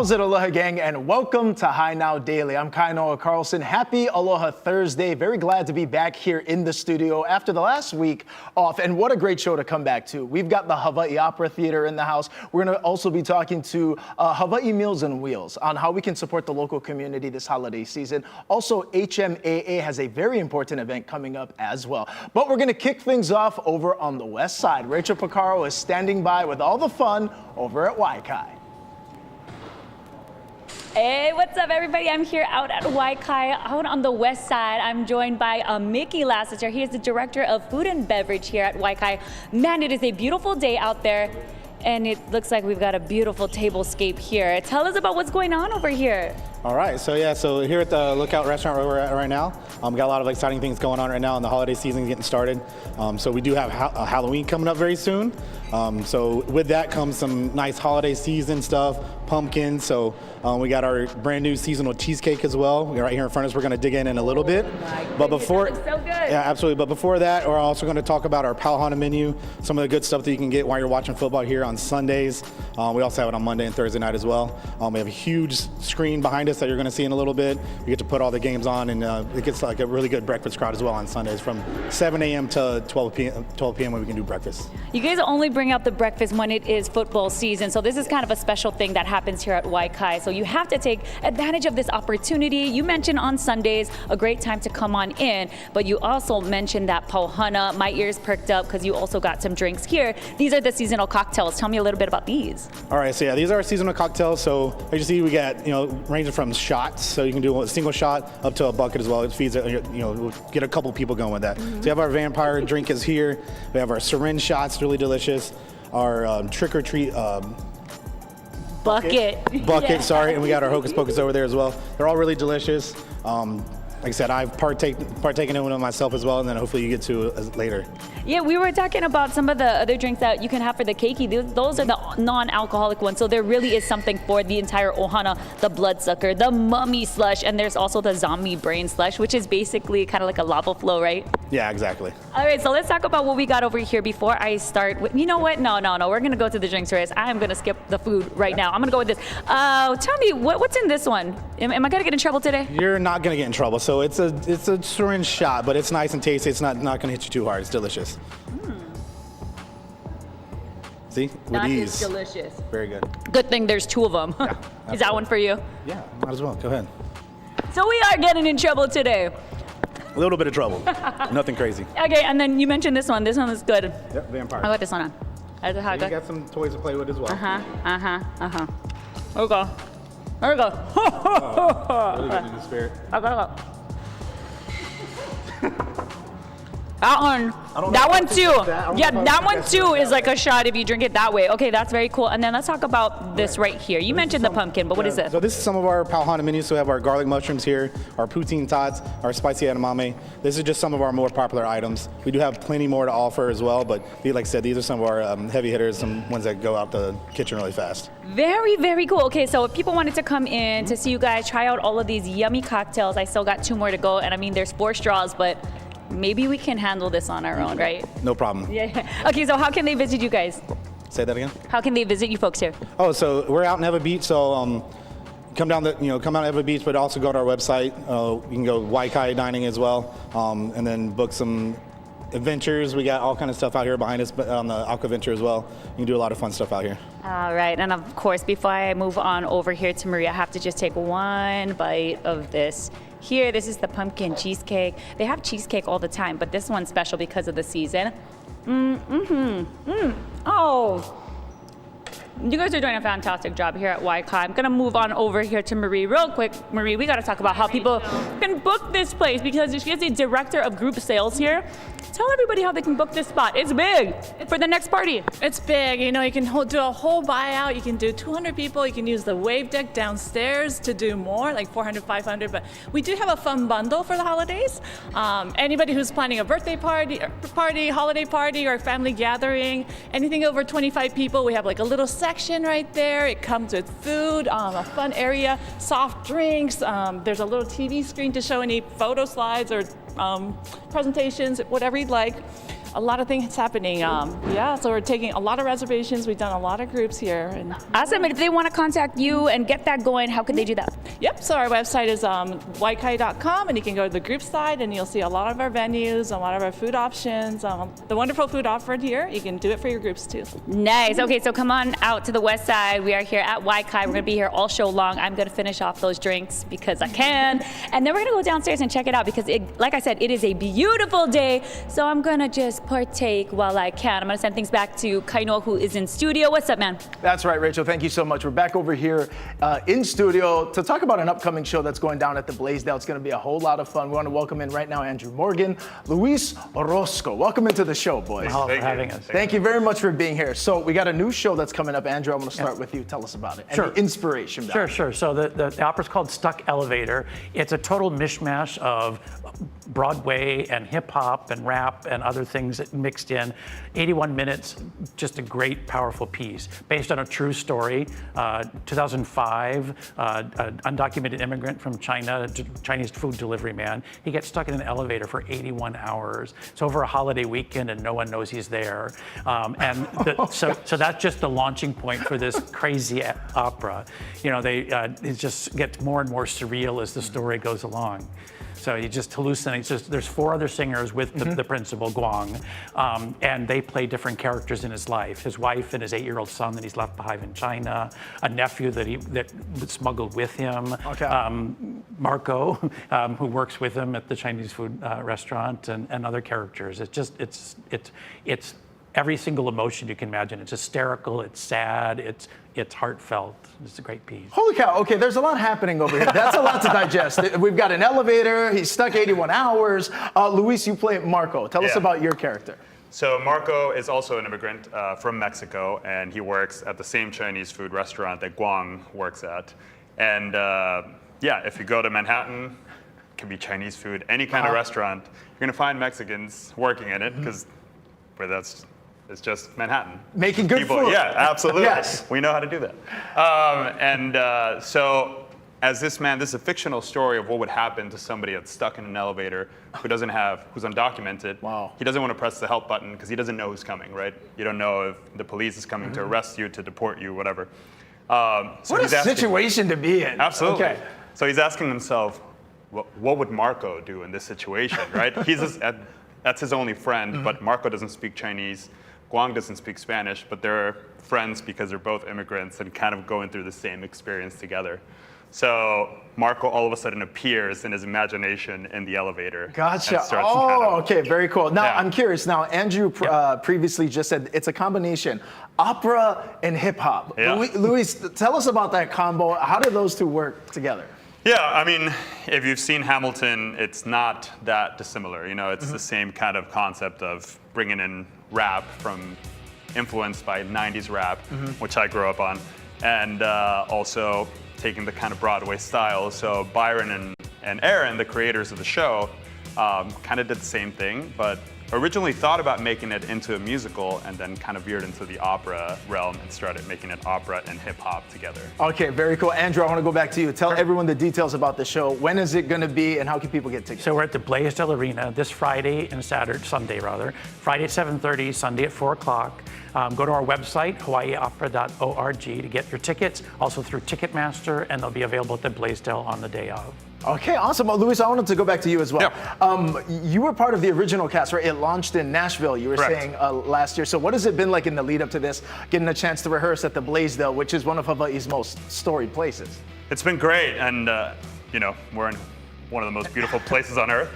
How's it, Aloha gang, and welcome to High Now Daily. I'm Kai Noah Carlson. Happy Aloha Thursday. Very glad to be back here in the studio after the last week off, and what a great show to come back to. We've got the Hawaii Opera Theater in the house. We're going to also be talking to Hawaii Meals on Wheels on how we can support the local community this holiday season. Also, HMAA has a very important event coming up as well. But we're going to kick things off over on the west side. Rachel Picaro is standing by with all the fun over at Wai Kai. Hey, what's up, everybody? I'm here out at Wai Kai, out on the west side. I'm joined by Mickey Lassiter. He is the director of food and beverage here at Wai Kai. Man, it is a beautiful day out there, and it looks like we've got a beautiful tablescape here. Tell us about what's going on over here. All right, so here at the Lookout Restaurant where we're at right now, we got a lot of exciting things going on right now, and the holiday season is getting started. So we do have Halloween coming up very soon. So with that comes some nice holiday season stuff, pumpkins. So we got our brand new seasonal cheesecake as well. Right here in front of us, we're going to dig in a little bit. But before, that looks so good. Yeah, absolutely. But before that, we're also going to talk about our Pauhana menu, some of the good stuff that you can get while you're watching football here on Sundays. We also have it on Monday and Thursday night as well. We have a huge screen behind us that you're going to see in a little bit. We get to put all the games on, and it gets like a really good breakfast crowd as well on Sundays from 7 a.m. to 12 p.m. when we can do breakfast. You guys only bring out the breakfast when it is football season, so this is kind of a special thing that happens here at Wai Kai. So you have to take advantage of this opportunity. You mentioned on Sundays, a great time to come on in, but you also mentioned that Pauhana. My ears perked up because you also got some drinks here. These are the seasonal cocktails. Tell me a little bit about these. All right, so yeah, these are our seasonal cocktails. So as you see, we got, ranging from shots, so you can do a single shot up to a bucket as well. It feeds, we'll get a couple people going with that. So you have our vampire drink is here. We have our syringe shots, really delicious. Our trick or treat bucket, yeah. Sorry, and we got our hocus pocus over there as well. They're all really delicious. Like I said, I've partaken in one of myself as well, and then hopefully you get to later. Yeah, we were talking about some of the other drinks that you can have for the keiki. Those are the non-alcoholic ones, so there really is something for the entire ohana. The bloodsucker, the mummy slush, and there's also the zombie brain slush, which is basically kind of like a lava flow, right? Yeah, exactly. All right, so let's talk about what we got over here before I start with, you know what? No, we're gonna go to the drinks first. I am gonna skip the food right now. I'm gonna go with this. Tell me, what's in this one? Am I gonna get in trouble today? You're not gonna get in trouble. So it's a syringe shot, but it's nice and tasty. It's not gonna hit you too hard. It's delicious. See, with ease. That is delicious. Very good. Good thing there's two of them. Yeah, is that one for you? Yeah, might as well. Go ahead. So we are getting in trouble today. A little bit of trouble. Nothing crazy. Okay, and then you mentioned this one. This one is good. Yep, vampire. I got this one on. You got some toys to play with as well. There we go. There we go. Really good in the spirit. I got it. That one too. Yeah, that one too is like a shot if you drink it that way. Okay, that's very cool. And then let's talk about this right here. You mentioned the pumpkin, but what is this? So this is some of our Pauhana menus. So we have our garlic mushrooms here, our poutine tots, our spicy edamame. This is just some of our more popular items. We do have plenty more to offer as well, but like I said, these are some of our heavy hitters, some ones that go out the kitchen really fast. Very, very cool. Okay, so if people wanted to come in to see you guys try out all of these yummy cocktails, I still got 2 more to go. And I mean, there's 4 straws, but maybe we can handle this on our own, right? No problem. Yeah. Okay, so how can they visit you guys? Say that again? How can they visit you folks here? Oh, so we're out in Eva Beach, so come out to Eva Beach, but also go to our website. You can go Wai Kai Dining as well, and then book some adventures. We got all kind of stuff out here behind us on the Aqua Venture as well. You can do a lot of fun stuff out here. All right, and of course, before I move on over here to Maria, I have to just take one bite of this. Here, this is the pumpkin cheesecake. They have cheesecake all the time, but this one's special because of the season. Oh, you guys are doing a fantastic job here at Wai Kai. I'm gonna move on over here to Marie real quick. Marie, we gotta talk about how people can book this place because she is the director of group sales here. Tell everybody how they can book this spot. It's big for the next party. It's big. You can do a whole buyout. You can do 200 people. You can use the wave deck downstairs to do more, like 400, 500. But we do have a fun bundle for the holidays. Anybody who's planning a birthday party, holiday party, or family gathering, anything over 25 people, we have like a little section right there. It comes with food, a fun area, soft drinks. There's a little TV screen to show any photo slides or presentations, whatever you'd like. a lot of things happening. Yeah, so we're taking a lot of reservations. We've done a lot of groups here. And Awesome. And if they want to contact you and get that going, how can they do that? yep, so our website is waikai.com, and you can go to the group side and you'll see a lot of our venues, a lot of our food options, the wonderful food offered here. You can do it for your groups too. Nice. Okay, so come on out to the west side. We are here at Wai Kai. We're going to be here all show long. I'm going to finish off those drinks because I can. And then we're going to go downstairs and check it out because, like I said, it is a beautiful day. So I'm going to just partake while I can. I'm going to send things back to Kaino, who is in studio. What's up, man? That's right, Rachel. Thank you so much. We're back over here in studio to talk about an upcoming show that's going down at the Blaisdell. It's going to be a whole lot of fun. We want to welcome in right now Andrew Morgan, Luis Orozco. Welcome into the show, boys. Thank you for having us. Thank you very much for being here. So we got a new show that's coming up. Andrew, I'm going to start with you. Tell us about it. And Sure. the inspiration behind it. Sure. So the opera's called Stuck Elevator. It's a total mishmash of Broadway and hip hop and rap and other things mixed in. 81 minutes, just a great, powerful piece. Based on a true story. 2005, an undocumented immigrant from China, Chinese food delivery man. He gets stuck in an elevator for 81 hours. It's over a holiday weekend and no one knows he's there. So that's just the launching point for this crazy opera. You know, it just gets more and more surreal as the story goes along. So he just hallucinates. There's 4 other singers with the principal, Guang, and they play different characters in his life. His wife and his 8-year-old son that he's left behind in China, a nephew that smuggled with him, Marco, who works with him at the Chinese food restaurant, and other characters. It's every single emotion you can imagine. It's hysterical, it's sad, it's heartfelt. It's a great piece. Holy cow, okay, there's a lot happening over here. That's a lot to digest. We've got an elevator, he's stuck 81 hours. Luis, you play Marco. Tell us about your character. So Marco is also an immigrant from Mexico, and he works at the same Chinese food restaurant that Guang works at. And if you go to Manhattan, it can be Chinese food, any kind of restaurant, you're gonna find Mexicans working in it, because it's just Manhattan. Making good food. Yeah, absolutely. Yes. We know how to do that. So as this man, this is a fictional story of what would happen to somebody that's stuck in an elevator who's undocumented. Wow. He doesn't want to press the help button because he doesn't know who's coming, right? You don't know if the police is coming to arrest you, to deport you, whatever. What a situation to be in. Absolutely. Okay. So he's asking himself, what would Marco do in this situation, right? That's his only friend, but Marco doesn't speak Chinese. Guang doesn't speak Spanish, but they're friends because they're both immigrants and kind of going through the same experience together. So Marco all of a sudden appears in his imagination in the elevator. Gotcha. Okay, very cool. Now, I'm curious. Now, Andrew previously just said it's a combination, opera and hip hop. Yeah. Luis, tell us about that combo. How do those two work together? Yeah, I mean, if you've seen Hamilton, it's not that dissimilar. You know, it's the same kind of concept of bringing in rap influenced by 90s rap, which I grew up on, and also taking the kind of Broadway style. So Byron and Aaron, the creators of the show, kind of did the same thing, but originally thought about making it into a musical and then kind of veered into the opera realm and started making it opera and hip hop together. Okay, very cool. Andrew, I want to go back to you. Tell everyone the details about the show. When is it going to be and how can people get tickets? So we're at the Blaisdell Arena this Friday and Sunday. Friday at 7:30, Sunday at 4 o'clock. Go to our website, hawaiiopera.org, to get your tickets, also through Ticketmaster, and they'll be available at the Blaisdell on the day of. Okay, awesome. Well, Luis, I wanted to go back to you as well. You were part of the original cast, right? It launched in Nashville, you were saying last year. So what has it been like in the lead up to this, getting a chance to rehearse at the Blaisdell, which is one of Hawaii's most storied places? It's been great, and we're in one of the most beautiful places on earth.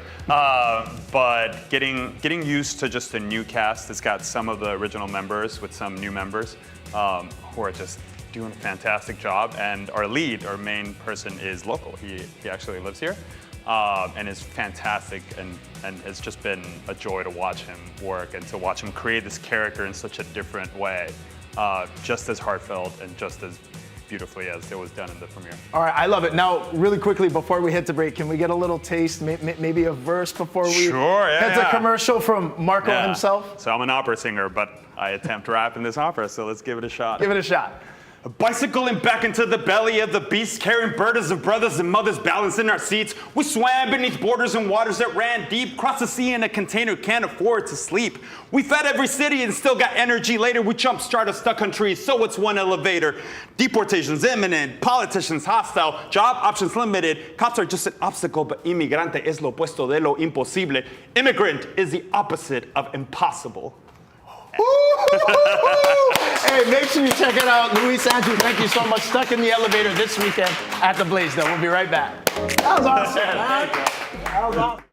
But getting used to just a new cast. It's got some of the original members with some new members who are just doing a fantastic job, and our main person is local. He actually lives here and is fantastic, and it's just been a joy to watch him work and to watch him create this character in such a different way, just as heartfelt and just as beautifully as it was done in the premiere. All right, I love it. Now, really quickly, before we hit the break, can we get a little taste, maybe a verse before we head to commercial from Marco himself? So I'm an opera singer, but I attempt rap in this opera, so let's give it a shot. Give it a shot. Bicycling back into the belly of the beast, carrying burdens of brothers and mothers balanced in our seats. We swam beneath borders and waters that ran deep, crossed the sea in a container, can't afford to sleep. We fed every city and still got energy later. We jumpstart a stuck country, so it's one elevator. Deportations imminent, politicians hostile, job options limited. Cops are just an obstacle, but inmigrante es lo opuesto de lo imposible. Immigrant is the opposite of impossible. Hey, make sure you check it out. Luis, Andrew, thank you so much. Stuck in the elevator this weekend at the Blaisdell. We'll be right back. That was awesome. That was awesome.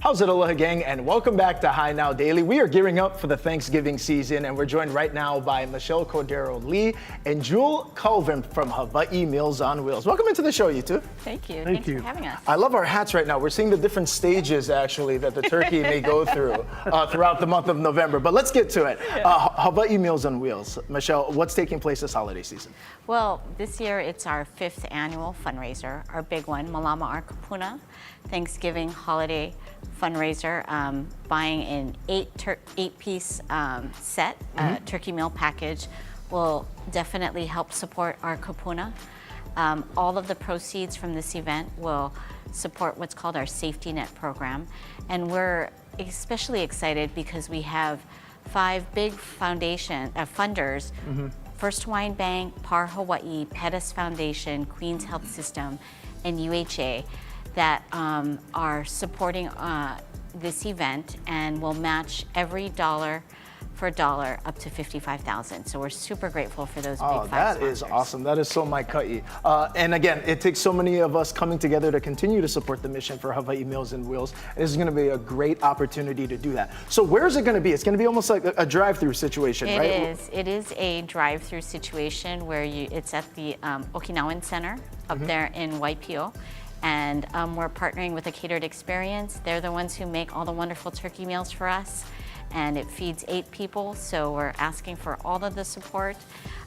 How's it, Aloha gang, and welcome back to High Now Daily. We are gearing up for the Thanksgiving season, and we're joined right now by Michelle Cordero-Lee and Jewel Colvin from Hawaii Meals on Wheels. Welcome into the show, you two. Thank you. Thanks for having us. I love our hats right now. We're seeing the different stages, actually, that the turkey may go through throughout the month of November. But let's get to it. Hawaii Meals on Wheels. Michelle, what's taking place this holiday season? Well, this year it's our 5th annual fundraiser, our big one, Malama Our Kupuna, Thanksgiving holiday fundraiser, buying an 8-piece set, turkey meal package will definitely help support our kupuna. All of the proceeds from this event will support what's called our safety net program. And we're especially excited because we have 5 big funders, First Hawaiian Bank, PAR Hawaii, Pettis Foundation, Queens Health System, and UHA that are supporting this event and will match every dollar for dollar up to $55,000. So we're super grateful for those big 5 that sponsors. is awesome. That is so Maikai. And again, it takes so many of us coming together to continue to support the mission for Hawaii Meals on Wheels. This is going to be a great opportunity to do that. So where is it going to be? It's going to be almost like a drive-through situation, right? It is a drive-through situation where it's at the Okinawan Center up there in Waipio. And we're partnering with a catered experience. They're the ones who make all the wonderful turkey meals for us. And it feeds 8 people, so we're asking for all of the support.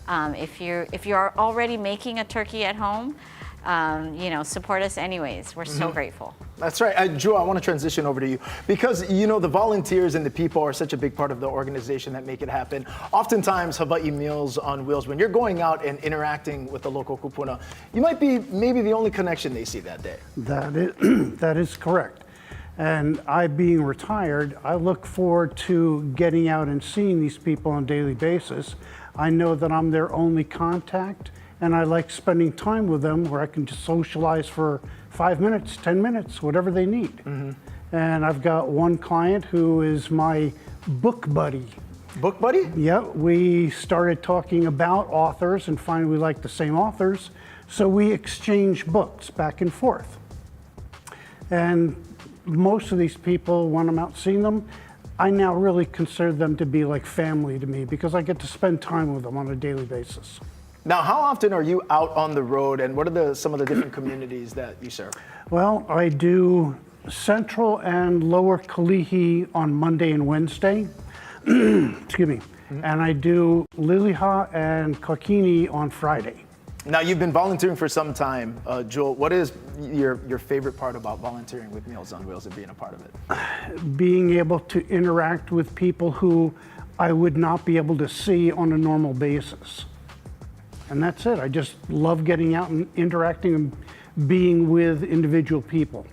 If you're already making a turkey at home, support us anyways. We're so grateful. That's right. Drew, I want to transition over to you because, the volunteers and the people are such a big part of the organization that make it happen. Oftentimes, Hawaii Meals on Wheels, when you're going out and interacting with the local kupuna, you might be maybe the only connection they see that day. That is correct. And I, being retired, I look forward to getting out and seeing these people on a daily basis. I know that I'm their only contact, and I like spending time with them where I can just socialize for 5 minutes, 10 minutes, whatever they need. And I've got one client who is my book buddy. Book buddy? Yeah, we started talking about authors and finally we like the same authors, so we exchange books back and forth. And most of these people, when I'm out seeing them, I now really consider them to be like family to me because I get to spend time with them on a daily basis. Now, how often are you out on the road, and what are some of the different communities that you serve? Well, I do Central and Lower Kalihi on Monday and Wednesday. Excuse me. And I do Liliha and Kakini on Friday. Now, you've been volunteering for some time. Jewel, what is your favorite part about volunteering with Meals on Wheels and being a part of it? Being able to interact with people who I would not be able to see on a normal basis. And that's it. I just love getting out and interacting and being with individual people.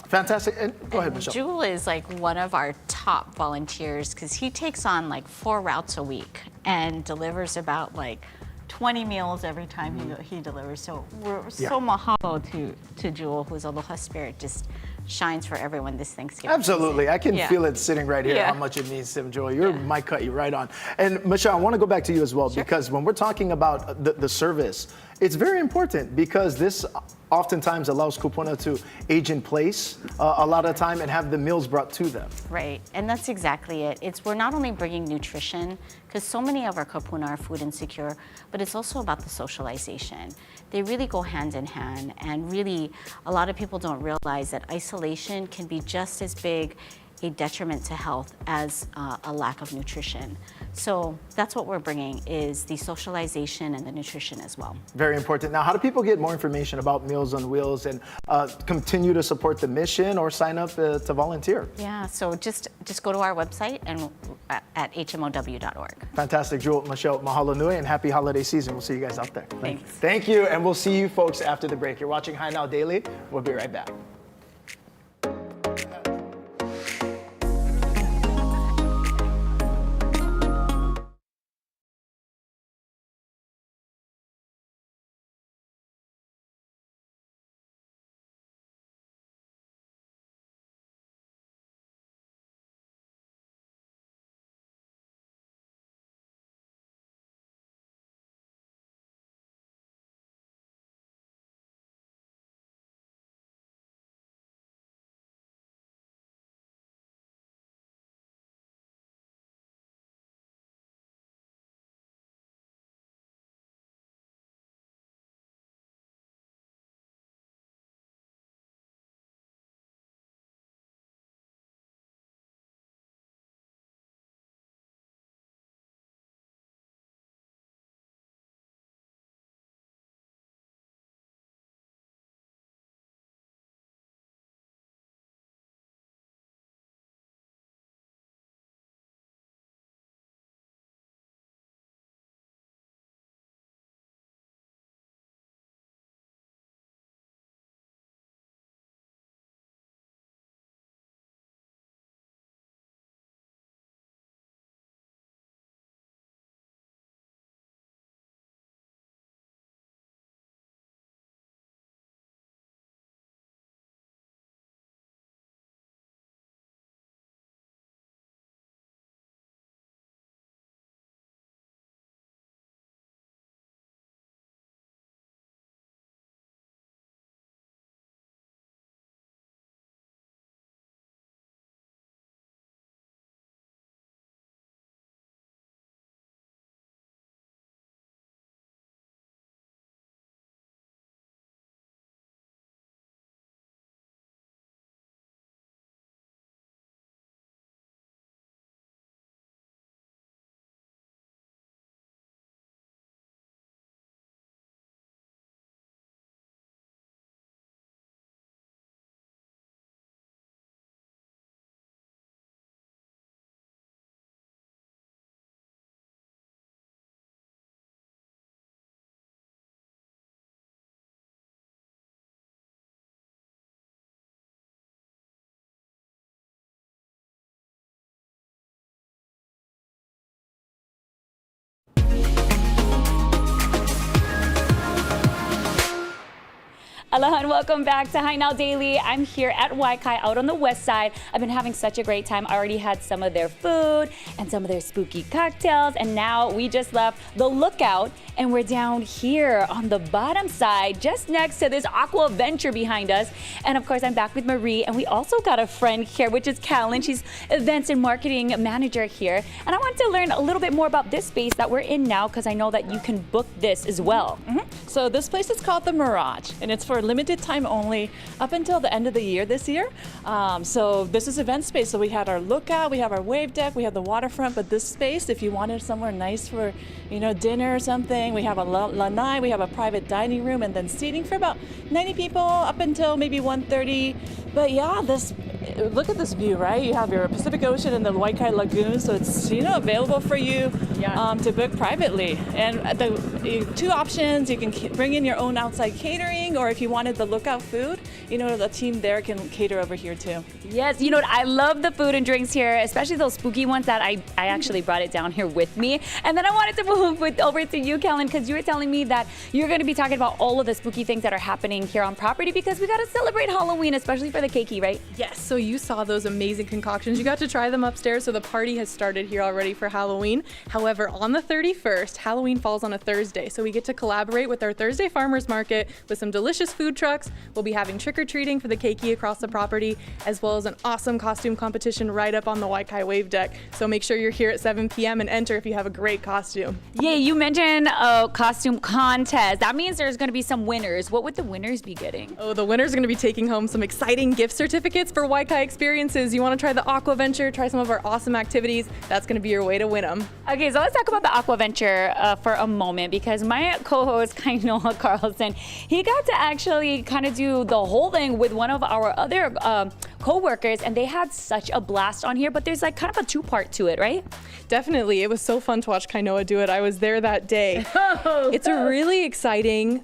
Fantastic. And go ahead, Michelle. Jewel is like one of our top volunteers because he takes on like 4 routes a week and delivers about like 20 meals every time he delivers. So we're so mahalo to Jewel, whose aloha spirit just shines for everyone this Thanksgiving. Absolutely. I can Yeah. feel it sitting right here, Yeah. how much it means to him, Joel. You might cut you right on. And Michelle, I want to go back to you as well, because when we're talking about the service, it's very important because this oftentimes allows kupuna to age in place a lot of time and have the meals brought to them. Right, and that's exactly it. We're not only bringing nutrition, because so many of our kapuna are food insecure, but it's also about the socialization. They really go hand in hand, and really, a lot of people don't realize that isolation can be just as big a detriment to health as a lack of nutrition. So that's what we're bringing, is the socialization and the nutrition as well. Very important. Now, how do people get more information about Meals on Wheels and continue to support the mission or sign up to volunteer? Yeah, so just go to our website and at hmow.org. Fantastic, Jewel, Michelle, mahalo nui, and happy holiday season. We'll see you guys out there. Thanks. Thank you, and we'll see you folks after the break. You're watching High Now Daily. We'll be right back. Aloha and welcome back to Hi Now Daily. I'm here at Wai Kai out on the west side. I've been having such a great time. I already had some of their food and some of their spooky cocktails, and now we just left the Lookout and we're down here on the bottom side just next to this aqua venture behind us. And of course I'm back with Marie, and we also got a friend here, which is Callan. She's events and marketing manager here, and I want to learn a little bit more about this space that we're in now, because I know that you can book this as well. So this place is called the Mirage, and it's for limited time only up until the end of the year this year. So this is event space. So we had our Lookout, we have our wave deck, we have the waterfront, but this space, if you wanted somewhere nice for, dinner or something, we have a lanai, we have a private dining room, and then seating for about 90 people up until maybe 1:30. But yeah, look at this view, right? You have your Pacific Ocean and the Wai Kai Lagoon, so it's available for you to book privately. And the two options, you can bring in your own outside catering, or if you wanted the Lookout food, the team there can cater over here too. Yes, you know what? I love the food and drinks here, especially those spooky ones that I actually brought it down here with me. And then I wanted to move over to you, Callan, because you were telling me that you're going to be talking about all of the spooky things that are happening here on property, because we got to celebrate Halloween, especially for the keiki, right? Yes, so you saw those amazing concoctions. You got to try them upstairs, so the party has started here already for Halloween. However, on the 31st, Halloween falls on a Thursday, so we get to collaborate with our Thursday Farmers Market with some delicious food trucks. We'll be having trick-or-treating for the keiki across the property, as well as an awesome costume competition right up on the Wai Kai wave deck. So make sure you're here at 7 p.m. and enter if you have a great costume. Yeah, you mentioned a costume contest. That means there's going to be some winners. What would the winners be getting? Oh, the winners are going to be taking home some exciting gift certificates for Wai Kai experiences. You want to try the Aqua Venture, try some of our awesome activities. That's going to be your way to win them. Okay, so let's talk about the Aqua Venture for a moment, because my co-host, Kainoa Carlson, he got to actually kind of do the whole thing with one of our other co-workers, and they had such a blast on here, but there's like kind of a two-part to it, right? Definitely. It was so fun to watch Kainoa do it. I was there that day. It's a really exciting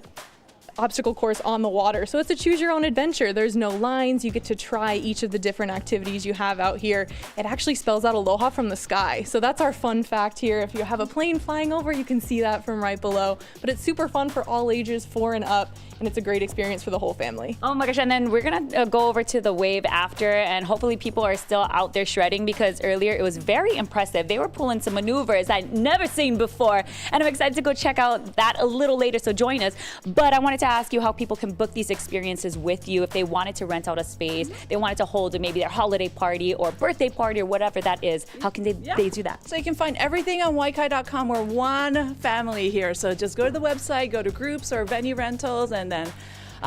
obstacle course on the water. So it's a choose your own adventure. There's no lines. You get to try each of the different activities you have out here. It actually spells out aloha from the sky. So that's our fun fact here. If you have a plane flying over, you can see that from right below. But it's super fun for all ages, 4 and up, and it's a great experience for the whole family. Oh my gosh, and then we're gonna go over to the wave after, and hopefully people are still out there shredding, because earlier it was very impressive. They were pulling some maneuvers I'd never seen before, and I'm excited to go check out that a little later, so join us. But I wanted to ask you how people can book these experiences with you if they wanted to rent out a space, they wanted to hold maybe their holiday party or birthday party or whatever that is. How can they do that? So you can find everything on waikai.com. We're one family here, so just go to the website, go to groups or venue rentals, and then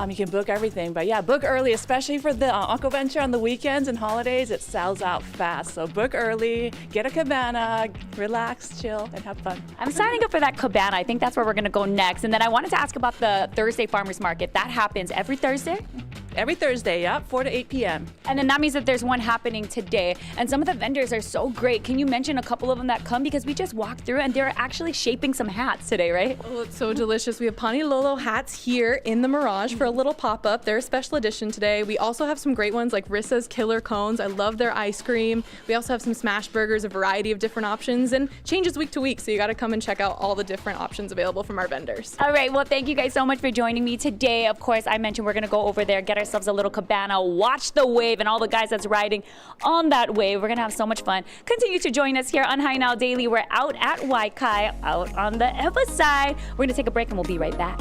you can book everything. But yeah, book early, especially for the Aqua Venture on the weekends and holidays. It sells out fast. So book early, get a cabana, relax, chill, and have fun. I'm signing up for that cabana. I think that's where we're going to go next. And then I wanted to ask about the Thursday Farmers Market. That happens every Thursday? Every Thursday, yeah, 4 to 8 p.m. And then that means that there's one happening today. And some of the vendors are so great. Can you mention a couple of them that come? Because we just walked through and they're actually shaping some hats today, right? Oh, it's so delicious. We have Pani Lolo hats here in the Mirage for a little pop-up. They're a special edition today. We also have some great ones like Rissa's Killer Cones. I love their ice cream. We also have some smash burgers, a variety of different options, and changes week to week. So you got to come and check out all the different options available from our vendors. All right. Well, thank you guys so much for joining me today. Of course, I mentioned we're going to go over there, get ourselves a little cabana, watch the wave and all the guys that's riding on that wave. We're going to have so much fun. Continue to join us here on Hi Now Daily. We're out at Wai Kai, out on the Ewa side. We're going to take a break and we'll be right back.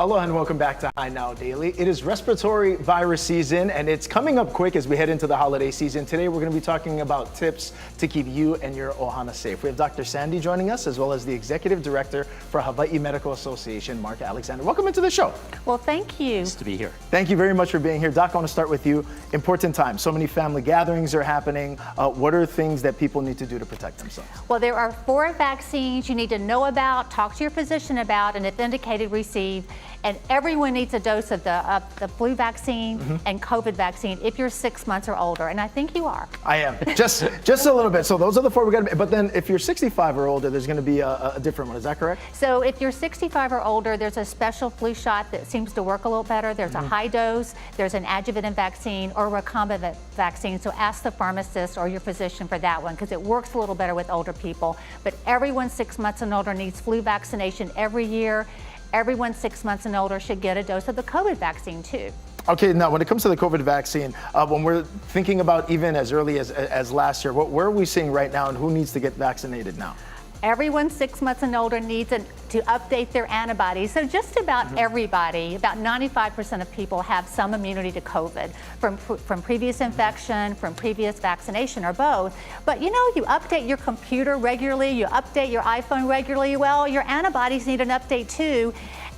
Aloha and welcome back to High Now Daily. It is respiratory virus season and it's coming up quick as we head into the holiday season. Today we're going to be talking about tips to keep you and your ohana safe. We have Dr. Sandy joining us as well as the Executive Director for Hawaii Medical Association, Mark Alexander. Welcome into the show. Well, thank you. Nice to be here. Thank you very much for being here. Doc, I want to start with you. Important time. So many family gatherings are happening. What are things that people need to do to protect themselves? Well, there are 4 vaccines you need to know about, talk to your physician about, and if indicated, receive. And everyone needs a dose of the flu vaccine and COVID vaccine if you're 6 months or older, and I think you are. I am, just a little bit. So those are the 4 we got to. But then, if you're 65 or older, there's going to be a different one. Is that correct? So if you're 65 or older, there's a special flu shot that seems to work a little better. There's a high dose, there's an adjuvant vaccine or a recombinant vaccine. So ask the pharmacist or your physician for that one because it works a little better with older people. But everyone 6 months and older needs flu vaccination every year. Everyone 6 months and older should get a dose of the COVID vaccine too. Okay, now when it comes to the COVID vaccine, when we're thinking about even as early as last year, where are we seeing right now and who needs to get vaccinated now? Everyone 6 months and older needs to update their antibodies. So just about everybody, about 95% of people have some immunity to COVID from previous infection, from previous vaccination, or both. But you know, you update your computer regularly, you update your iPhone regularly, well, your antibodies need an update too.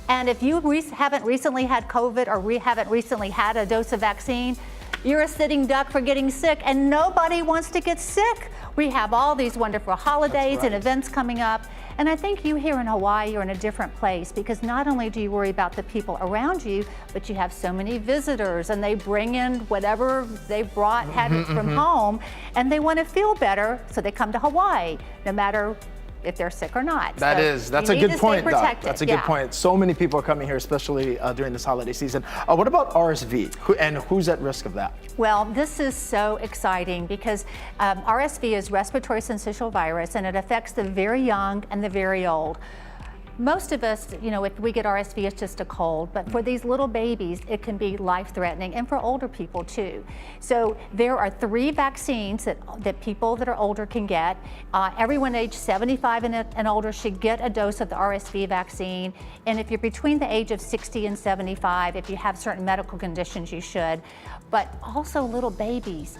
And if you haven't recently had COVID or haven't recently had a dose of vaccine, you're a sitting duck for getting sick, and nobody wants to get sick. We have all these wonderful holidays and events coming up, and I think you here in Hawaii are in a different place because not only do you worry about the people around you, but you have so many visitors, and they bring in whatever they brought, had it from home, and they want to feel better, so they come to Hawaii, no matter if they're sick or not. That's a good point, Doc. That's a good point. So many people are coming here, especially during this holiday season. What about RSV? Who's at risk of that? Well, this is so exciting because RSV is respiratory syncytial virus, and it affects the very young and the very old. Most of us, you know, if we get RSV, it's just a cold, but for these little babies, it can be life-threatening, and for older people too. So there are 3 vaccines that people that are older can get. Everyone aged 75 and older should get a dose of the RSV vaccine, and if you're between the age of 60 and 75, if you have certain medical conditions, you should. But also little babies.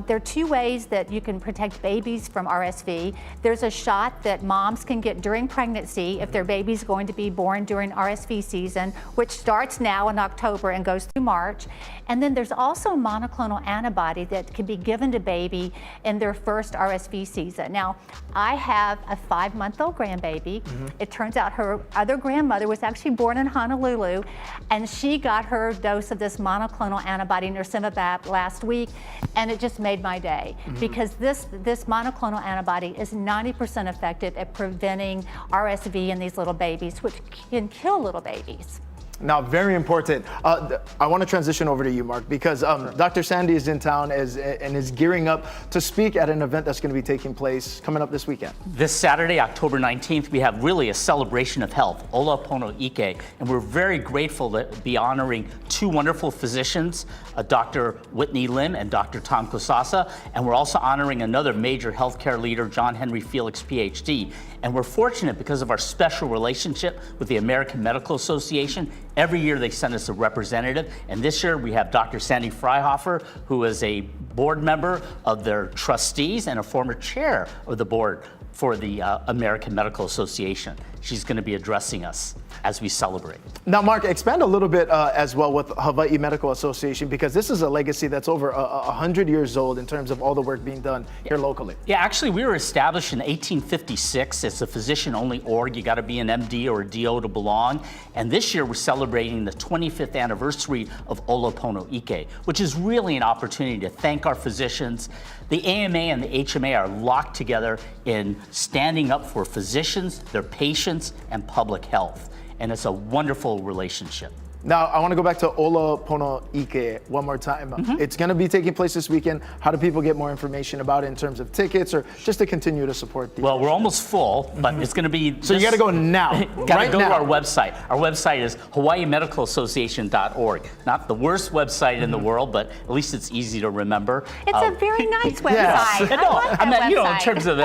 There are 2 ways that you can protect babies from RSV. There's a shot that moms can get during pregnancy if their baby's going to be born during RSV season, which starts now in October and goes through March. And then there's also monoclonal antibody that can be given to baby in their first RSV season. Now, I have a 5-month-old grandbaby. It turns out her other grandmother was actually born in Honolulu, and she got her dose of this monoclonal antibody nirsevimab last week, and it just made my day because this monoclonal antibody is 90% effective at preventing RSV in these little babies, which can kill little babies. Now, very important. I want to transition over to you, Mark, because Dr. Sandy is in town and is gearing up to speak at an event that's going to be taking place coming up this weekend. This Saturday, October 19th, we have really a celebration of health, Ola Pono Ike, and we're very grateful to be honoring 2 wonderful physicians, Dr. Whitney Lim and Dr. Tom Kosasa, and we're also honoring another major healthcare leader, John Henry Felix, PhD. And we're fortunate because of our special relationship with the American Medical Association. Every year they send us a representative, and this year we have Dr. Sandy Freihofer, who is a board member of their trustees and a former chair of the board for the American Medical Association. She's going to be addressing us as we celebrate. Now, Mark, expand a little bit as well with Hawaii Medical Association, because this is a legacy that's over 100 years old in terms of all the work being done here locally. Yeah, actually, we were established in 1856. It's a physician-only org. You got to be an MD or a DO to belong. And this year, we're celebrating the 25th anniversary of Ola Pono Ike, which is really an opportunity to thank our physicians. The AMA and the HMA are locked together in standing up for physicians, their patients, and public health. And it's a wonderful relationship. Now, I want to go back to Ola Pono Ike one more time. It's going to be taking place this weekend. How do people get more information about it in terms of tickets or just to continue to support the Well, we're almost full, but it's going to be. So you got to go now. Got right to go now. to our website. Our website is HawaiiMedicalAssociation.org. Not the worst website in the world, but at least it's easy to remember. It's a very nice website. Yes. I like that I mean, website. in terms of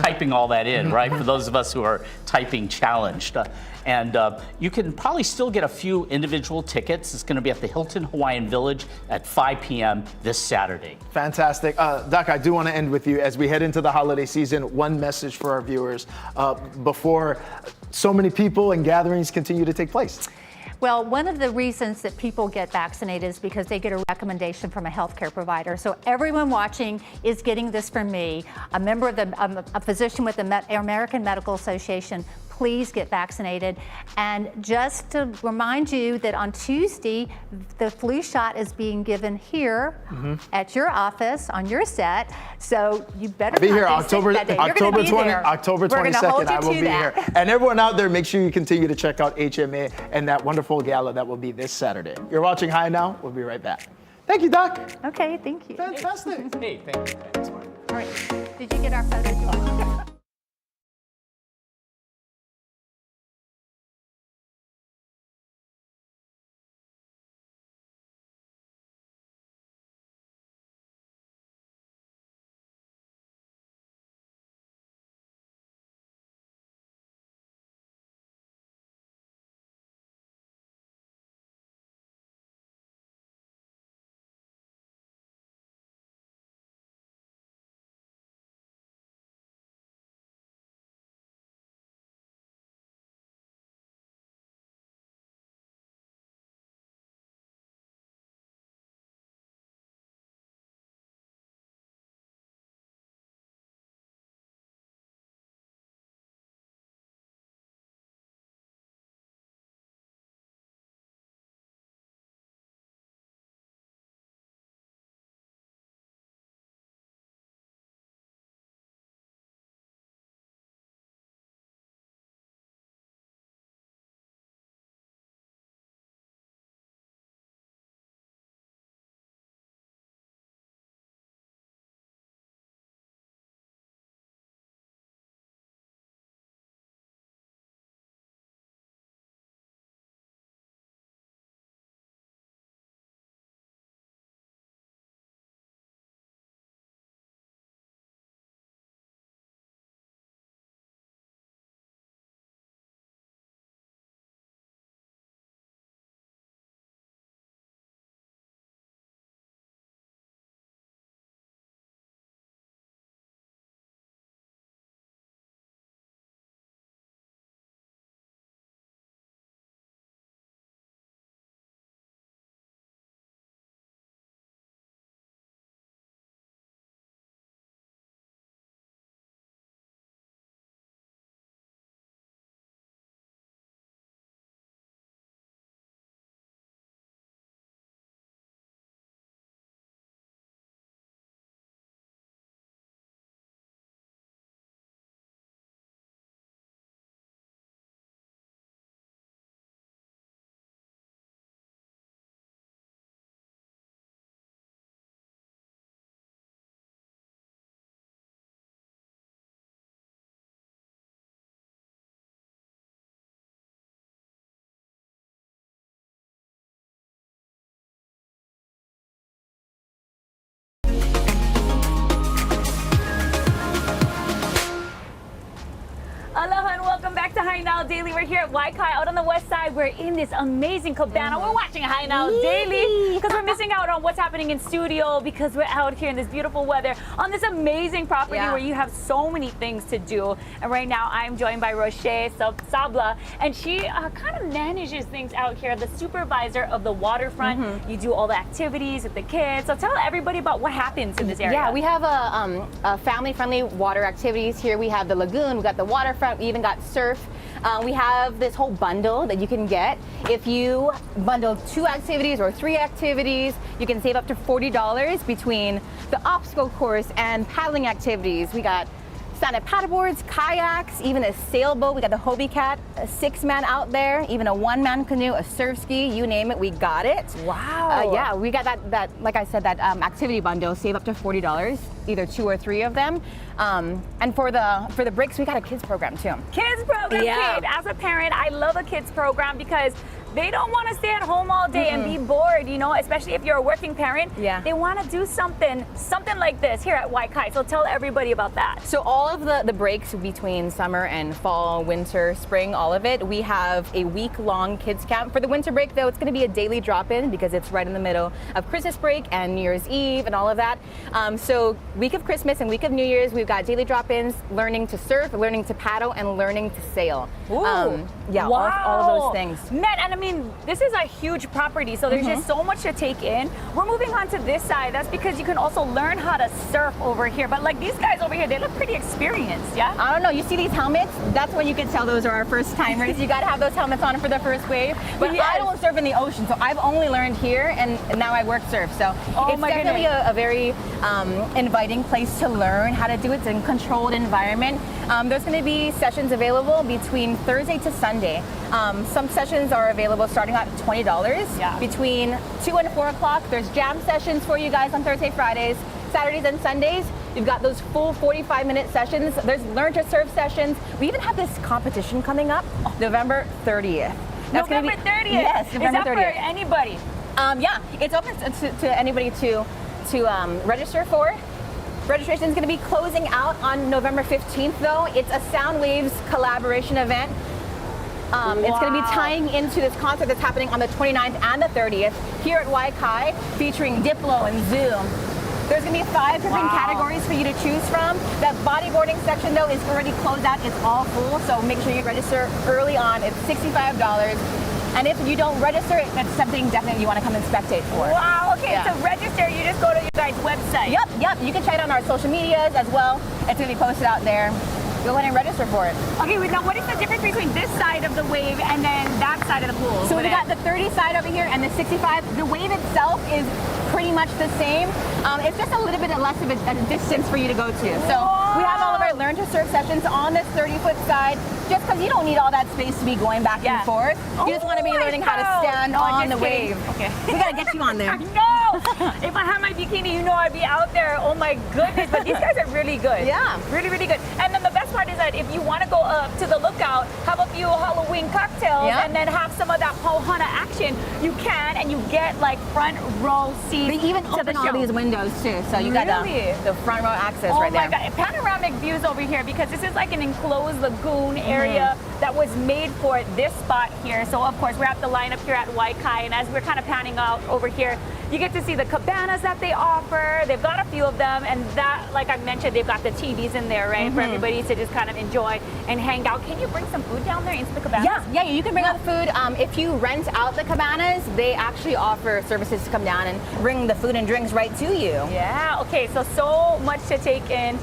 typing all that in, right? For those of us who are typing challenged. And you can probably still get a few individual tickets. It's going to be at the Hilton Hawaiian Village at 5 p.m. this Saturday. Fantastic. Doc, I do want to end with you as we head into the holiday season. One message for our viewers before so many people and gatherings continue to take place. Well, one of the reasons that people get vaccinated is because they get a recommendation from a healthcare provider. So everyone watching is getting this from me, a member of a physician with the American Medical Association. Please get vaccinated. And just to remind you that on Tuesday, the flu shot is being given here at your office on your set. So you better be here not be sick that day. You're gonna be there. October We're gonna 22nd, hold you I will to be that. here. And everyone out there, make sure you continue to check out HMA and that wonderful gala that will be this Saturday. You're watching High Now. We'll be right back. Thank you, Doc. Okay, thank you. Fantastic. Hey, thank you. Thanks, Mark. All right. Did you get our photos? Aloha and welcome back to High Now Daily. We're here at Wai Kai out on the west side. We're in this amazing cabana. We're watching High Now Daily because we're missing out on what's happening in studio because we're out here in this beautiful weather on this amazing property where you have so many things to do. And right now I'm joined by Roche Sabla, and she kind of manages things out here, the supervisor of the waterfront. You do all the activities with the kids. So tell everybody about what happens in this area. Yeah, we have a family-friendly water activities here. We have the lagoon, we got the waterfront, we even got surf. We have this whole bundle that you can get. If you bundle 2 activities or 3 activities, you can save up to $40 between the obstacle course and paddling activities. We got stand-up paddleboards, kayaks, even a sailboat. We got the Hobie Cat, a 6-man out there, even a 1-man canoe, a surf ski, you name it, we got it. Wow. Yeah, we got that, like I said, that activity bundle, save up to $40, either 2 or 3 of them. And for the breaks, we got a kids program too. Kids program, Yeah. kid. As a parent, I love a kids program because they don't want to stay at home all day and be bored, you know, especially if you're a working parent. Yeah. They want to do something like this here at Wai Kai. So tell everybody about that. So all of the breaks between summer and fall, winter, spring, all of it, we have a week-long kids camp. For the winter break though, it's going to be a daily drop-in because it's right in the middle of Christmas break and New Year's Eve and all of that. So week of Christmas and week of New Year's, we've got daily drop-ins, learning to surf, learning to paddle, and learning to sail. Ooh. Yeah, Wow. all of those things. Man, and I mean, this is a huge property, so there's just so much to take in. We're moving on to this side. That's because you can also learn how to surf over here. But like these guys over here, they look pretty experienced, yeah? I don't know, you see these helmets? That's when you can tell those are our first timers. You gotta have those helmets on for the first wave. But Yes. I don't surf in the ocean, so I've only learned here and now I work surf. So it's my definitely goodness. a very inviting place to learn how to do it. It's a controlled environment. There's gonna be sessions available between Thursday to Sunday. Some sessions are available starting at $20. Yeah. Between 2 and 4 o'clock, there's jam sessions for you guys on Thursday, Fridays. Saturdays and Sundays, you've got those full 45-minute sessions. There's learn to surf sessions. We even have this competition coming up November 30th. That's gonna November be- 30th. Yes, November Is that 30th. for anybody? Yeah, it's open to anybody to register for. Registration is going to be closing out on November 15th, though. It's a Sound Waves collaboration event. It's going to be tying into this concert that's happening on the 29th and the 30th here at Wai Kai, featuring Diplo and Zoom. There's going to be 5 different categories for you to choose from. That bodyboarding section, though, is already closed out. It's all full, so make sure you register early on. It's $65. And if you don't register, it's something definitely you want to come and spectate for. Wow, okay, Yeah. to register, you just go to your guys' website. Yep. You can check it on our social medias as well. It's going to be posted out there. Go ahead and register for it. Okay, now what is the difference between this side of the wave and then that side of the pool? So we got the 30 side over here and the 65. The wave itself is pretty much the same. It's just a little bit less of a distance for you to go to. So we have all of our learn to surf sessions on this 30-foot side, just because you don't need all that space to be going back and forth. You just want to be learning how to stand No, on just the kidding. wave. Okay. We got to get you on there. No! If I had my bikini, you know I'd be out there. Oh my goodness, but these guys are really good. Yeah. Really, really good. And then the best part is that if you want to go up to the lookout, have a few Halloween cocktails, Yeah. and then have some of that Pohana action, you can, and you get like front row seats. They even to open the all show. these windows too, so you got Really? the front row access Oh right my there. God, panoramic views over here because this is like an enclosed lagoon area that was made for this spot here. So of course we're at the lineup here at Wai Kai, and as we're kind of panning out over here, you get to see the cabanas that they offer. They've got a few of them, and that, like I mentioned, they've got the TVs in there, right, for everybody to just kind of enjoy and hang out. Can you bring some food down there into the cabanas? Yeah, you can bring out the food. If you rent out the cabanas, they actually offer services to come down and bring the food and drinks right to you. Yeah, okay, so much to take in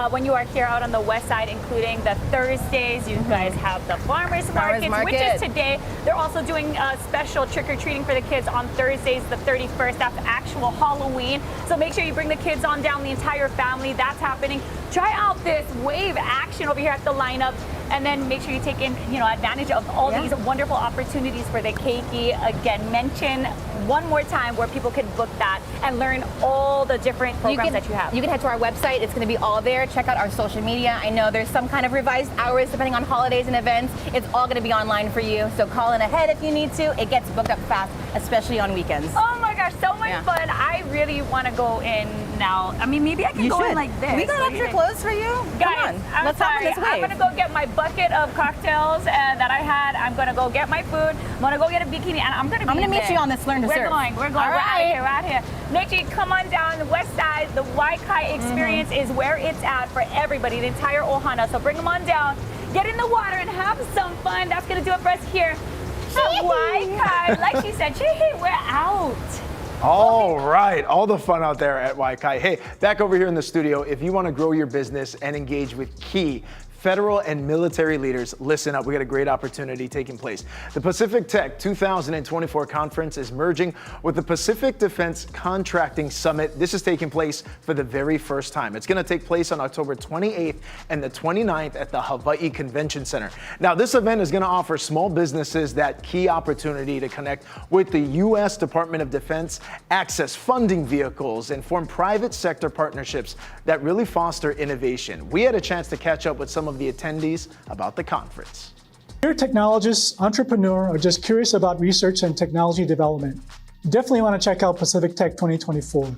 when you are here out on the west side, including the Thursdays. You guys have the farmers markets, which is today. They're also doing special trick-or-treating for the kids on Thursdays, the 31st. That's actual Halloween. So make sure you bring the kids on down, the entire family. That's happening. Try out this wave action over here at the lineup, and then make sure you take in, advantage of all these wonderful opportunities for the keiki. Again, mention one more time where people can book that and learn all the different programs that you have. You can head to our website. It's going to be all there. Check out our social media. I know there's some kind of revised hours depending on holidays and events. It's all going to be online for you. So call in ahead if you need to. It gets booked up fast, especially on weekends. Oh my gosh, so much fun. I really want to go in now. I mean, maybe I can go in like this. We got What do you extra think? clothes for you. Guys, Come on. I'm Let's hop sorry. on this I'm wave. going to go get my bucket of cocktails that I had. I'm going to go get my food. I'm going to go get a bikini, and I'm going to be I'm gonna meet you on this learn to surf. We're going. All We're right. out here. Make sure you come on down the west side. The Wai Kai experience is where it's at for everybody, the entire Ohana. So bring them on down, get in the water, and have some fun. That's going to do it for us here at Wai Kai. Like she said, we're out. All right, all the fun out there at Wai Kai. Hey, back over here in the studio, if you want to grow your business and engage with key Federal and military leaders, listen up. We got a great opportunity taking place. The Pacific Tech 2024 conference is merging with the Pacific Defense Contracting Summit. This is taking place for the very first time. It's going to take place on October 28th and the 29th at the Hawaii Convention Center. Now, this event is going to offer small businesses that key opportunity to connect with the U.S. Department of Defense, access funding vehicles, and form private sector partnerships that really foster innovation. We had a chance to catch up with some of the attendees about the conference. If you're a technologist, entrepreneur, or just curious about research and technology development, you definitely want to check out Pacific Tech 2024.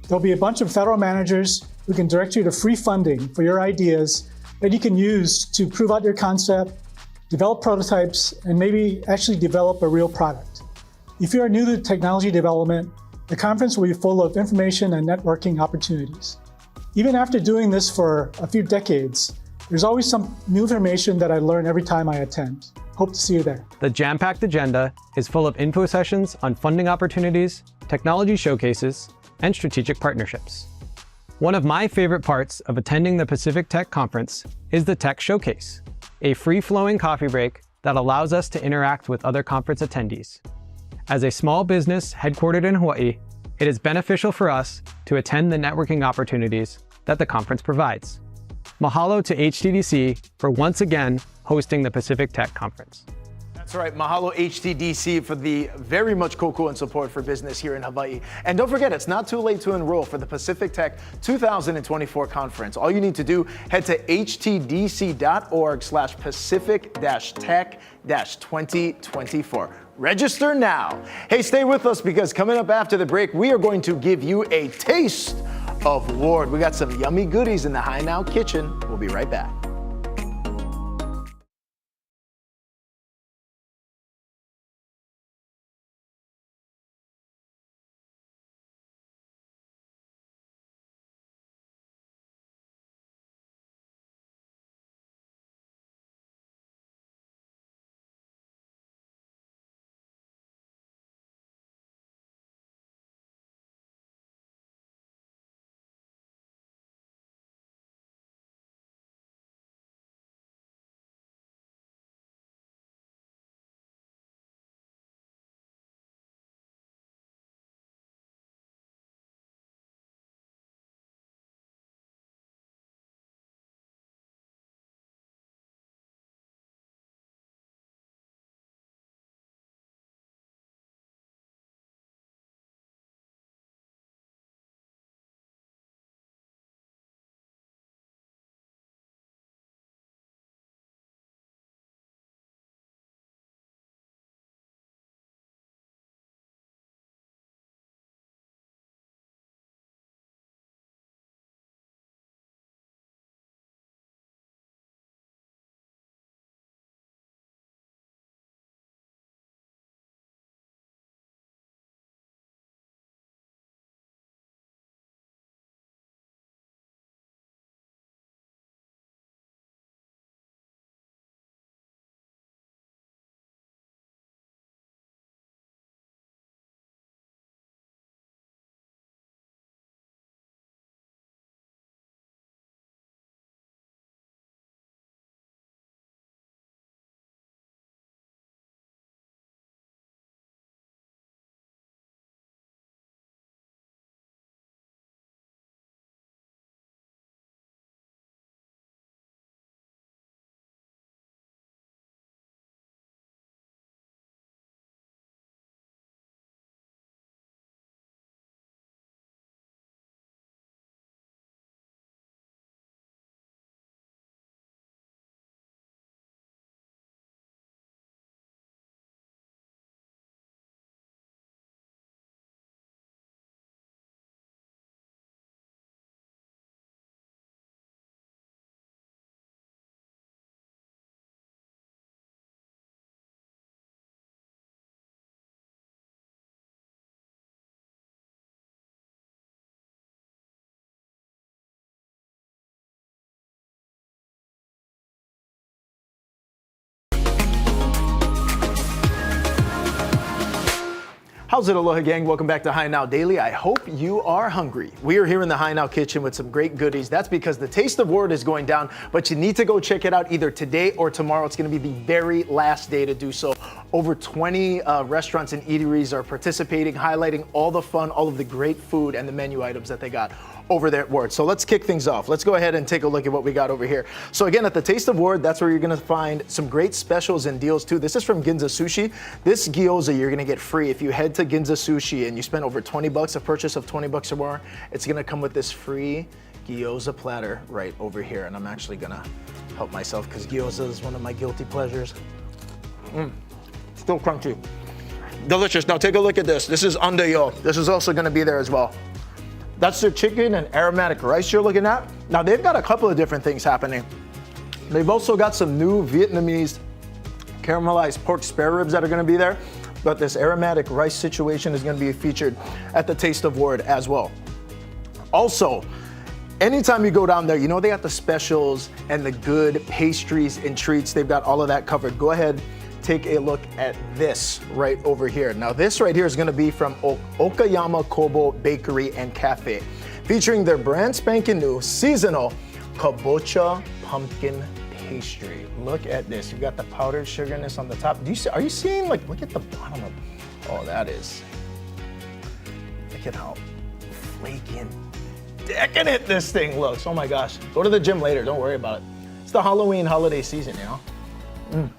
There'll be a bunch of federal managers who can direct you to free funding for your ideas that you can use to prove out your concept, develop prototypes, and maybe actually develop a real product. If you are new to technology development, the conference will be full of information and networking opportunities. Even after doing this for a few decades, there's always some new information that I learn every time I attend. Hope to see you there. The jam-packed agenda is full of info sessions on funding opportunities, technology showcases, and strategic partnerships. One of my favorite parts of attending the Pacific Tech Conference is the Tech Showcase, a free-flowing coffee break that allows us to interact with other conference attendees. As a small business headquartered in Hawaii, it is beneficial for us to attend the networking opportunities that the conference provides. Mahalo to HTDC for once again hosting the Pacific Tech Conference. That's right, mahalo HTDC for the very much koku and support for business here in Hawaii. And don't forget, it's not too late to enroll for the Pacific Tech 2024 conference. All you need to do, head to htdc.org/Pacific-Tech-2024. Register now. Hey, stay with us because coming up after the break, we are going to give you a taste of Ward. We got some yummy goodies in the High Now kitchen. We'll be right back. How's it, Aloha gang? Welcome back to High Now Daily. I hope you are hungry. We are here in the High Now kitchen with some great goodies. That's because the Taste Award is going down, but you need to go check it out either today or tomorrow. It's going to be the very last day to do so. Over 20 restaurants and eateries are participating, highlighting all the fun, all of the great food and the menu items that they got over there at Ward. So let's kick things off. Let's go ahead and take a look at what we got over here. So again, at the Taste of Ward, that's where you're gonna find some great specials and deals too. This is from Ginza Sushi. This gyoza you're gonna get free. If you head to Ginza Sushi and you spend over 20 bucks, a purchase of 20 bucks or more, it's gonna come with this free gyoza platter right over here. And I'm actually gonna help myself because gyoza is one of my guilty pleasures. Still crunchy. Delicious. Now take a look at this. This is andayo. This is also gonna be there as well. That's their chicken and aromatic rice you're looking at. Now they've got a couple of different things happening. They've also got some new Vietnamese caramelized pork spare ribs that are gonna be there, but this aromatic rice situation is gonna be featured at the Taste of Ward as well. Also, anytime you go down there, you know they got the specials and the good pastries and treats. They've got all of that covered. Go ahead, take a look at this right over here. Now this right here is gonna be from Okayama Kobo Bakery and Cafe, featuring their brand spanking new seasonal kabocha pumpkin pastry. Look at this. You've got the powdered sugarness on the top. Are you seeing, like, look at the bottom of, oh, that is, look at how flaky and decadent this thing looks. Oh my gosh. Go to the gym later, don't worry about it. It's the Halloween holiday season, you know?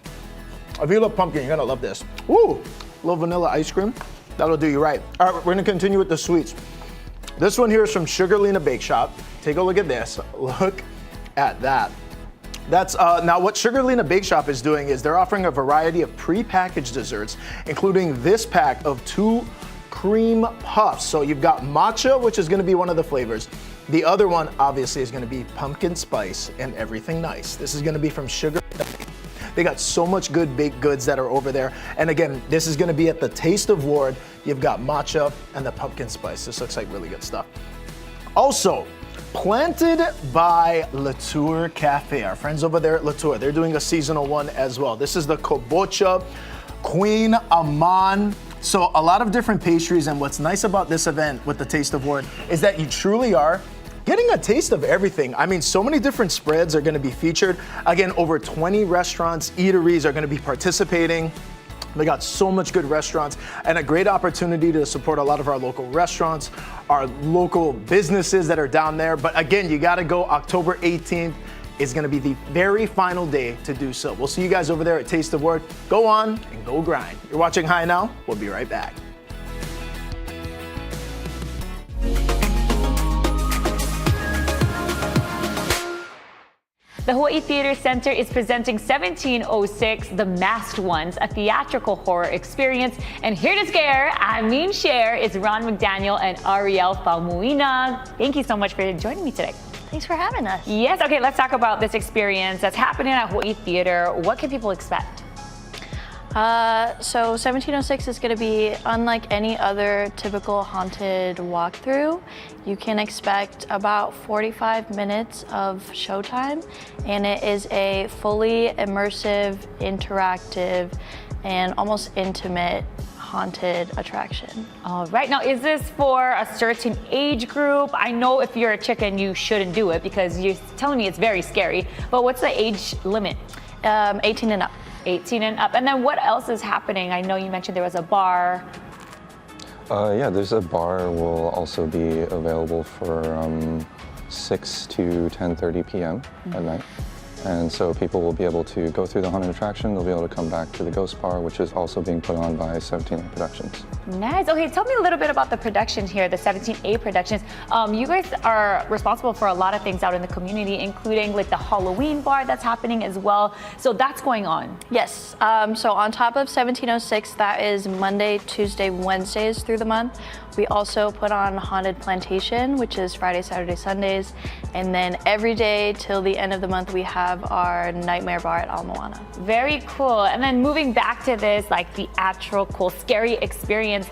If you love pumpkin, you're gonna love this. Woo! A little vanilla ice cream. That'll do you right. All right, we're gonna continue with the sweets. This one here is from Sugarlina Bake Shop. Take a look at this. Look at that. That's now what Sugarlina Bake Shop is doing is they're offering a variety of pre-packaged desserts, including this pack of 2 cream puffs. So you've got matcha, which is gonna be one of the flavors. The other one, obviously, is gonna be pumpkin spice and everything nice. This is gonna be from Sugarlina Bake Shop. They got so much good baked goods that are over there. And again, this is gonna be at the Taste of Ward. You've got matcha and the pumpkin spice. This looks like really good stuff. Also, planted by Latour Cafe, our friends over there at Latour. They're doing a seasonal one as well. This is the Kabocha Queen Amman. So a lot of different pastries, and what's nice about this event with the Taste of Ward is that you truly are getting a taste of everything. I mean, so many different spreads are gonna be featured. Again, over 20 restaurants, eateries are gonna be participating. They got so much good restaurants and a great opportunity to support a lot of our local restaurants, our local businesses that are down there. But again, you gotta go. October 18th is gonna be the very final day to do so. We'll see you guys over there at Taste of Ward. Go on and go grind. You're watching High Now. We'll be right back. The Hawaii Theater Center is presenting 1706, The Masked Ones, a theatrical horror experience. And here to scare, share, is Ron McDaniel and Ariel Faumuina. Thank you so much for joining me today. Thanks for having us. Yes, okay, let's talk about this experience that's happening at Hawaii Theater. What can people expect? So 1706 is going to be unlike any other typical haunted walkthrough. You can expect about 45 minutes of showtime, and it is a fully immersive, interactive, and almost intimate haunted attraction. All right, now is this for a certain age group? I know if you're a chicken, you shouldn't do it because you're telling me it's very scary, but what's the age limit? 18 and up. 18 and up. And then what else is happening? I know you mentioned there was a bar. Yeah, there's a bar will also be available for 6 to 10:30 p.m. at night. And so people will be able to go through the haunted attraction. They'll be able to come back to the Ghost Bar, which is also being put on by 17A Productions. Nice. Okay, tell me a little bit about the production here, the 17A Productions. You guys are responsible for a lot of things out in the community, including like the Halloween bar that's happening as well. So that's going on. Yes. So on top of 1706, that is Monday, Tuesday, Wednesdays through the month. We also put on Haunted Plantation, which is Friday, Saturday, Sundays. And then every day till the end of the month, we have our Nightmare Bar at Ala Moana. Very cool. And then moving back to this like theatrical, scary experience,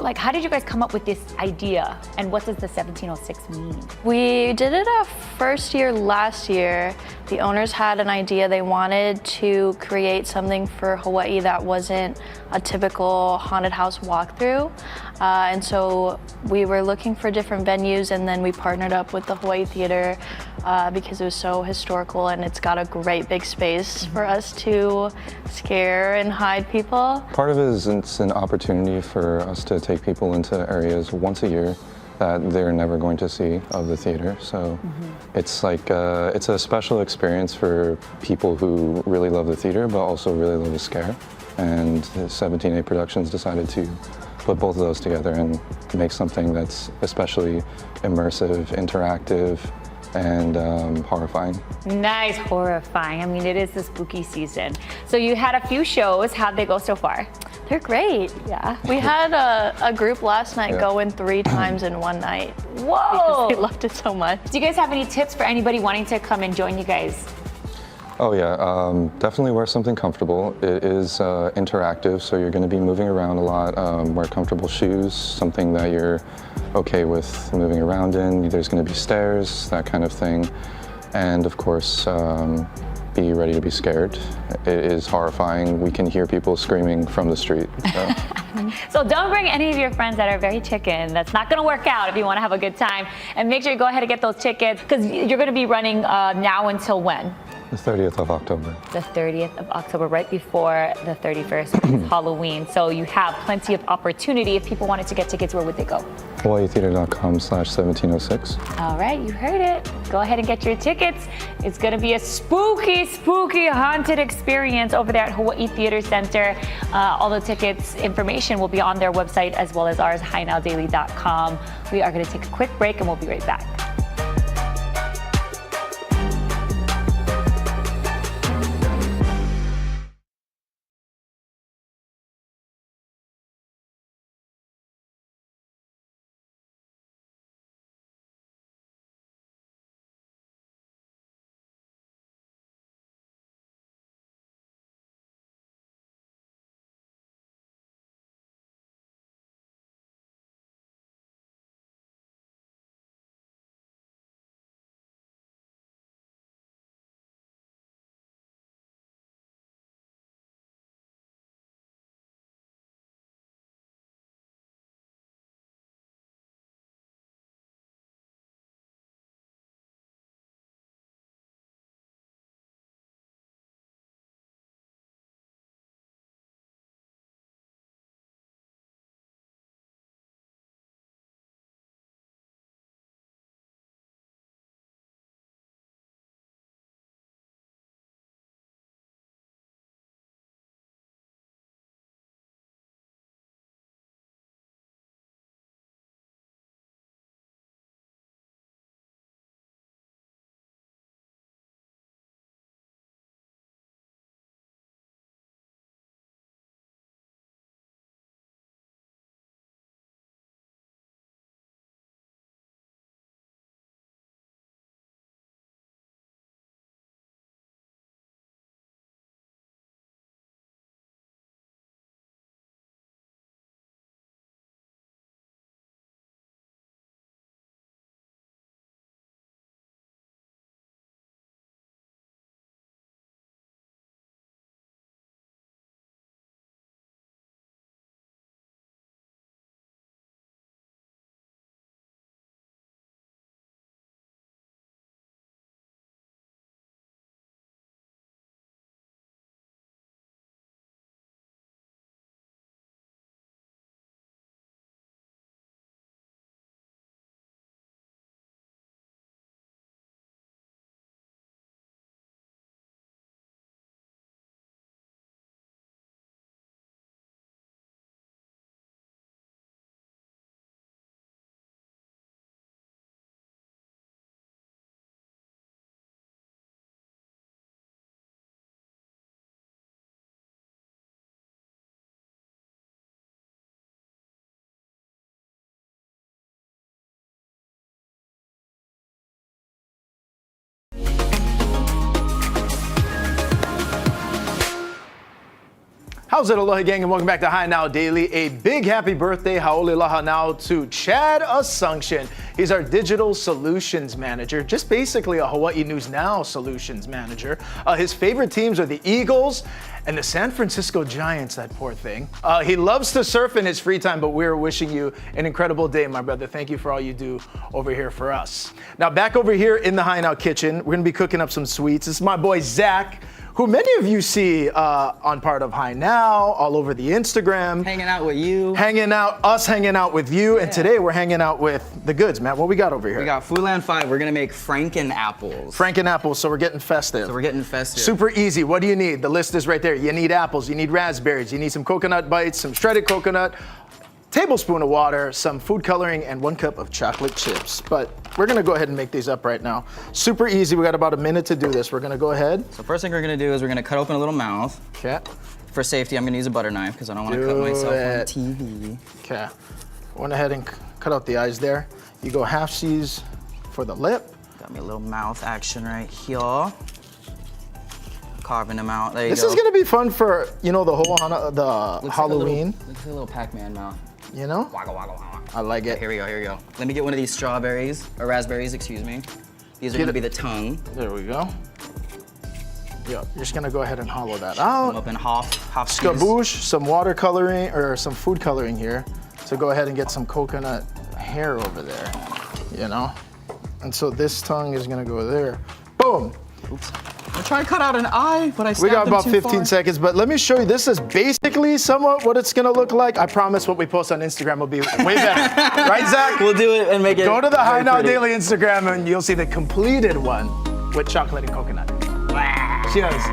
like how did you guys come up with this idea? And what does the 1706 mean? We did it our first year last year. the owners had an idea. They wanted to create something for Hawaii that wasn't a typical haunted house walkthrough. And so we were looking for different venues, and then we partnered up with the Hawaii Theater because it was so historical and it's got a great big space for us to scare and hide people. Part of it is it's an opportunity for us to take people into areas once a year that they're never going to see of the theater. So it's like it's a special experience for people who really love the theater but also really love the scare. And 17A Productions decided to put both of those together and make something that's especially immersive, interactive, and horrifying. Nice, horrifying. I mean, it is the spooky season. So you had a few shows. How'd they go so far? They're great. Yeah. We had a group last night go in 3 times in one night. Whoa! Because they loved it so much. Do you guys have any tips for anybody wanting to come and join you guys? Oh yeah, definitely wear something comfortable. It is interactive, so you're going to be moving around a lot. Wear comfortable shoes, something that you're okay with moving around in. There's going to be stairs, that kind of thing. And of course, be ready to be scared. It is horrifying. We can hear people screaming from the street. So. So don't bring any of your friends that are very chicken. That's not going to work out if you want to have a good time. And make sure you go ahead and get those tickets because you're going to be running now until when? The 30th of October. The 30th of October, right before the 31st, which is Halloween. So you have plenty of opportunity. If people wanted to get tickets, where would they go? HawaiiTheater.com/1706. All right, you heard it. Go ahead and get your tickets. It's going to be a spooky, spooky, haunted experience over there at Hawaii Theater Center. All the tickets information will be on their website as well as ours, HiNowDaily.com. We are going to take a quick break and we'll be right back. How's it, Aloha gang, and welcome back to High Now Daily. A big happy birthday, Haole Laha now to Chad Asuncion. He's our digital solutions manager, just basically a Hawaii News Now solutions manager. His favorite teams are the Eagles and the San Francisco Giants, that poor thing. He loves to surf in his free time, but we're wishing you an incredible day, my brother. Thank you for all you do over here for us. Now, back over here in the High Now kitchen, we're gonna be cooking up some sweets. This is my boy, Zach, who many of you see on part of High Now, all over the Instagram. Hanging out with you. Hanging out with you. Yeah. And today we're hanging out with the goods, man. What we got over here? We got Foodland 5. We're gonna make Franken Apples. Franken Apples, so we're getting festive. Super easy. What do you need? The list is right there. You need apples, you need raspberries, you need some coconut bites, some shredded coconut, tablespoon of water, some food coloring, and 1 cup of chocolate chips. But we're gonna go ahead and make these up right now. Super easy, we got about a minute to do this. We're gonna go ahead. So first thing we're gonna do is we're gonna cut open a little mouth. Okay. For safety, I'm gonna use a butter knife because I don't wanna cut myself on TV. Okay. Went ahead and cut out the eyes there. You go half-seas for the lip. Got me a little mouth action right here. Carving them out, there you go. This is gonna be fun for, you know, the whole Halloween. Looks like a little Pac-Man mouth. You know? Wagga, wagga, wagga. I like it. Here we go. Let me get one of these strawberries, or raspberries, excuse me. These are gonna be the tongue. There we go. Yeah, you're just gonna go ahead and hollow that out. Come up in half Skaboosh, some watercoloring, or some food coloring here. So go ahead and get some coconut hair over there, you know? And so this tongue is gonna go there. Boom. Oops. I'm trying to cut out an eye, but I stabbed We got them about too 15 far. seconds, but let me show you. This is basically somewhat what it's gonna look like. I promise what we post on Instagram will be way better. Right, Zach? We'll do it and make it. Go to the High Now pretty. Daily Instagram and you'll see the completed one with chocolate and coconut. Cheers.